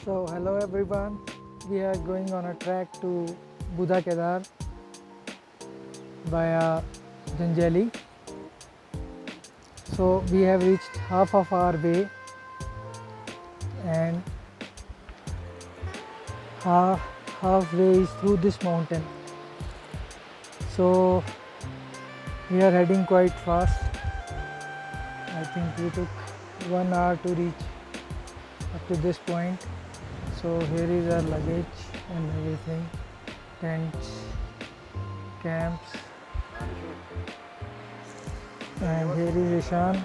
So hello everyone, we are going on a trek to Budha Kedar via Janjehli. So we have reached half of our way and halfway is through this mountain. So we are heading quite fast. I think we took 1 hour to reach up to this point. So here is our luggage and everything, tents, camps, and here is Ishan.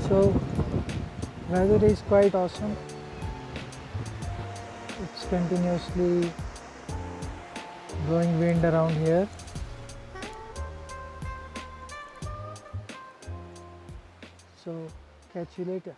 So weather is quite awesome. It's continuously blowing wind around here. So catch you later.